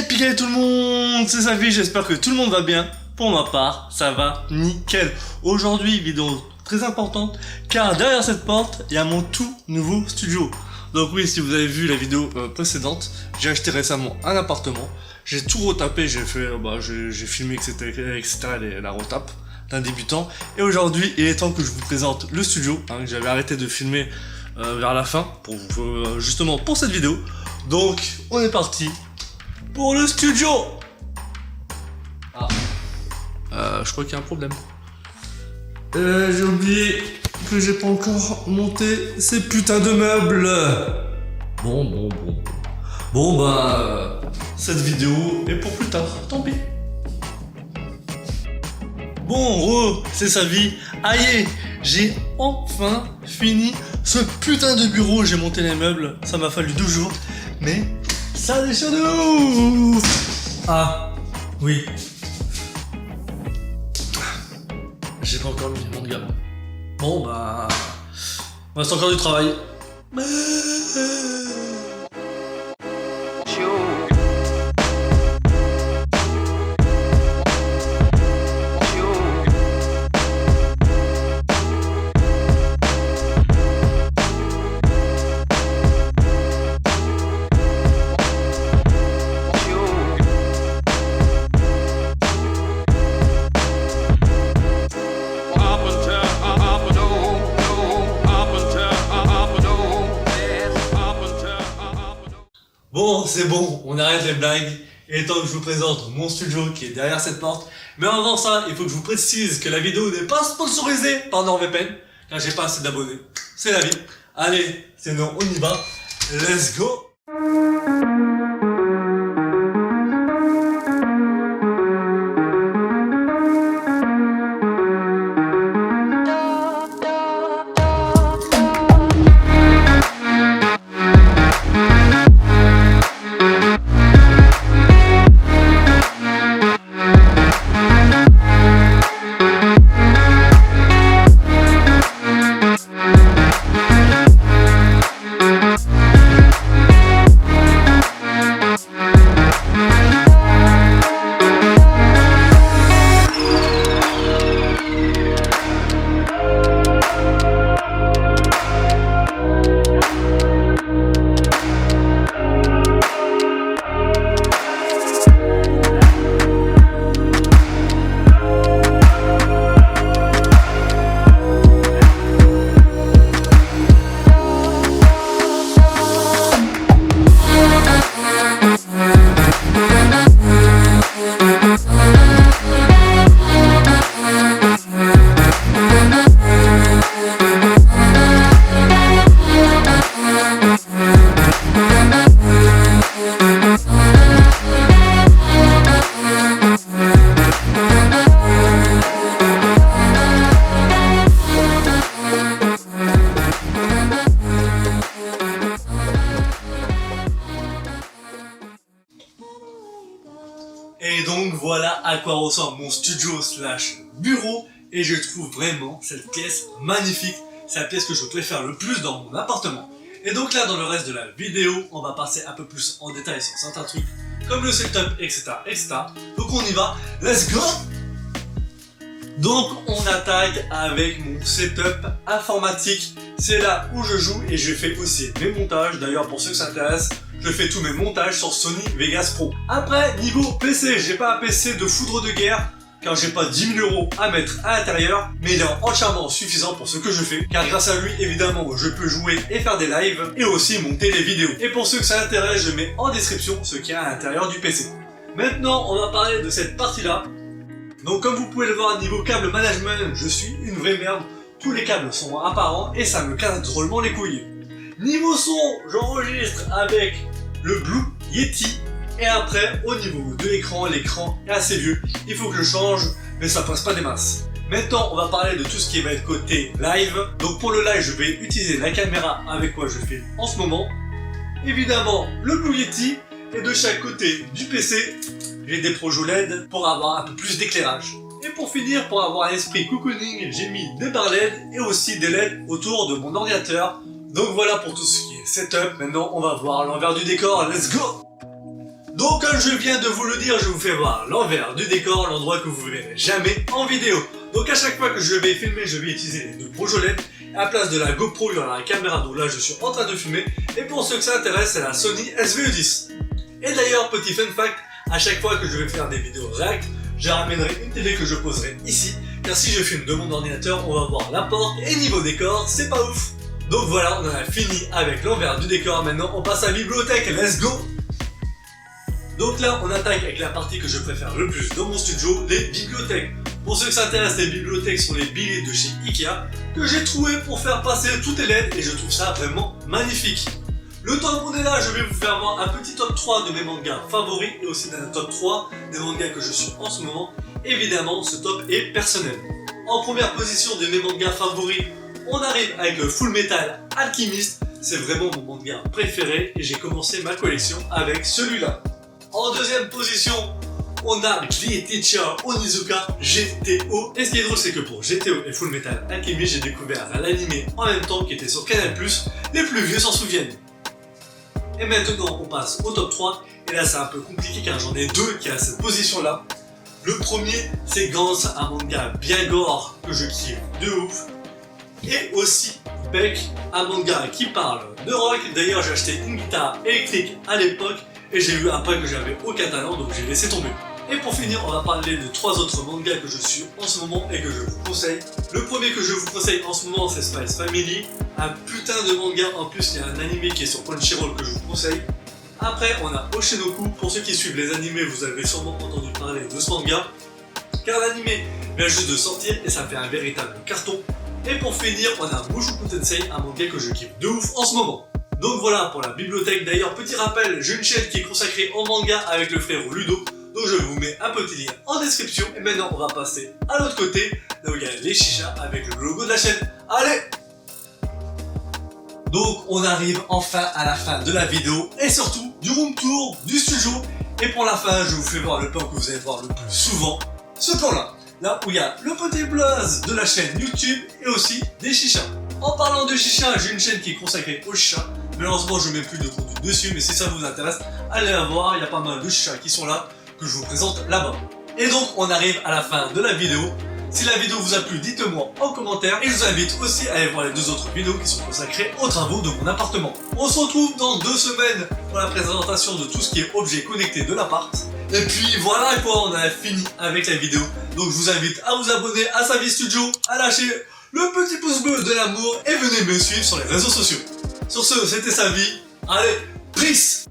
Piquet tout le monde, c'est Safi, j'espère que tout le monde va bien. Pour ma part, ça va nickel. Aujourd'hui, vidéo très importante, car derrière cette porte, il y a mon tout nouveau studio. Donc oui, si vous avez vu la vidéo précédente, j'ai acheté récemment un appartement. J'ai tout retapé, j'ai fait, j'ai filmé, etc., la retape d'un débutant. Et aujourd'hui, il est temps que je vous présente le studio, hein, que j'avais arrêté de filmer vers la fin, justement pour cette vidéo. Donc, on est parti pour le studio. Je crois qu'il y a un problème. J'ai oublié que j'ai pas encore monté ces putains de meubles. Bon bah, cette vidéo est pour plus tard, tant pis. Bon, c'est sa vie. Aïe, j'ai enfin fini ce putain de bureau. J'ai monté les meubles, ça m'a fallu 2 jours, mais ça déchire de ouf. Ah, oui. J'ai pas encore mis mon gamme. Bon bah, il reste encore du travail. Bon, c'est bon, on arrête les blagues. Il est temps que je vous présente mon studio qui est derrière cette porte. Mais avant ça, il faut que je vous précise que la vidéo n'est pas sponsorisée par NordVPN, car j'ai pas assez d'abonnés. C'est la vie. Allez, sinon on y va. Let's go! Et donc voilà à quoi ressemble mon studio slash bureau, et je trouve vraiment cette pièce magnifique. C'est la pièce que je préfère le plus dans mon appartement. Et donc là, dans le reste de la vidéo, on va passer un peu plus en détail sur certains trucs comme le setup, etc., etc. Donc on y va, let's go! Donc on attaque avec mon setup informatique. C'est là où je joue et je fais aussi mes montages. D'ailleurs, pour ceux que ça intéresse, je fais tous mes montages sur Sony Vegas Pro. Après, niveau PC, j'ai pas un PC de foudre de guerre, car j'ai pas 10 000 € à mettre à l'intérieur, mais il est entièrement suffisant pour ce que je fais, car grâce à lui, évidemment, je peux jouer et faire des lives, et aussi monter les vidéos. Et pour ceux que ça intéresse, je mets en description ce qu'il y a à l'intérieur du PC. Maintenant, on va parler de cette partie-là. Donc comme vous pouvez le voir, niveau câble management, je suis une vraie merde. Tous les câbles sont apparents et ça me casse drôlement les couilles. Niveau son, j'enregistre avec le Blue Yeti. Et après, au niveau de l'écran est assez vieux. Il faut que je change, mais ça passe pas des masses. Maintenant, on va parler de tout ce qui va être côté live. Donc pour le live, je vais utiliser la caméra avec quoi je filme en ce moment. Évidemment, le Blue Yeti. Et de chaque côté du PC, j'ai des projets LED pour avoir un peu plus d'éclairage. Et pour finir, pour avoir un esprit cocooning, j'ai mis des barres LED et aussi des LED autour de mon ordinateur. Donc voilà pour tout ce qui est setup. Maintenant, on va voir l'envers du décor. Let's go! Donc comme je viens de vous le dire, je vous fais voir l'envers du décor, l'endroit que vous verrez jamais en vidéo. Donc à chaque fois que je vais filmer, je vais utiliser les deux projets. À la place de la GoPro, il y aura la caméra, donc là je suis en train de filmer. Et pour ceux que ça intéresse, c'est la Sony SVE10. Et d'ailleurs, petit fun fact, à chaque fois que je vais faire des vidéos React, je ramènerai une télé que je poserai ici. Car si je filme de mon ordinateur, on va voir la porte et niveau décor, c'est pas ouf. Donc voilà, on en a fini avec l'envers du décor. Maintenant on passe à la bibliothèque, let's go! Donc là, on attaque avec la partie que je préfère le plus dans mon studio, les bibliothèques. Pour ceux que ça intéresse, les bibliothèques sont les billets de chez Ikea que j'ai trouvé pour faire passer toutes les LED et je trouve ça vraiment magnifique. Le temps qu'on est là, je vais vous faire voir un petit top 3 de mes mangas favoris et aussi d'un top 3 des mangas que je suis en ce moment. Évidemment, ce top est personnel. En première position de mes mangas favoris, on arrive avec le Full Metal Alchemist. C'est vraiment mon manga préféré et j'ai commencé ma collection avec celui-là. En deuxième position, on a Glee Teacher Onizuka GTO. Et ce qui est drôle, c'est que pour GTO et Full Metal Alchemist, j'ai découvert l'anime en même temps qui était sur Canal+. Les plus vieux s'en souviennent. Et maintenant, on passe au top 3. Et là, c'est un peu compliqué car j'en ai deux qui à cette position-là. Le premier, c'est Gantz, un manga bien gore que je kiffe de ouf. Et aussi Beck, un manga qui parle de rock. D'ailleurs, j'ai acheté une guitare électrique à l'époque. Et j'ai vu après que j'avais aucun talent, donc j'ai laissé tomber. Et pour finir, on va parler de trois autres mangas que je suis en ce moment et que je vous conseille. Le premier que je vous conseille en ce moment, c'est Spy Family. Un putain de manga, en plus il y a un anime qui est sur Crunchyroll que je vous conseille. Après, on a Oshinoku. Pour ceux qui suivent les animés, vous avez sûrement entendu parler de ce manga. Car l'anime vient juste de sortir et ça fait un véritable carton. Et pour finir, on a Mushoku Tensei, un manga que je kiffe de ouf en ce moment. Donc voilà pour la bibliothèque. D'ailleurs, petit rappel, j'ai une chaîne qui est consacrée en manga avec le frère Ludo. Donc je vous mets un petit lien en description. Et maintenant, on va passer à l'autre côté. Là où il y a les chichas avec le logo de la chaîne. Allez! Donc on arrive enfin à la fin de la vidéo. Et surtout, du room tour, du studio. Et pour la fin, je vous fais voir le plan que vous allez voir le plus souvent. Ce plan-là. Là où il y a le petit blaze de la chaîne YouTube et aussi des chichas. En parlant de chicha, j'ai une chaîne qui est consacrée aux chichas. Malheureusement, je ne mets plus de contenu dessus, mais si ça vous intéresse, allez la voir. Il y a pas mal de chichas qui sont là, que je vous présente là-bas. Et donc, on arrive à la fin de la vidéo. Si la vidéo vous a plu, dites-moi en commentaire. Et je vous invite aussi à aller voir les deux autres vidéos qui sont consacrées aux travaux de mon appartement. On se retrouve dans 2 semaines pour la présentation de tout ce qui est objet connecté de l'appart. Et puis voilà quoi, on a fini avec la vidéo. Donc je vous invite à vous abonner à Savvy Studio, à lâcher le petit pouce bleu de l'amour et venez me suivre sur les réseaux sociaux. Sur ce, c'était Savvy. Allez, peace!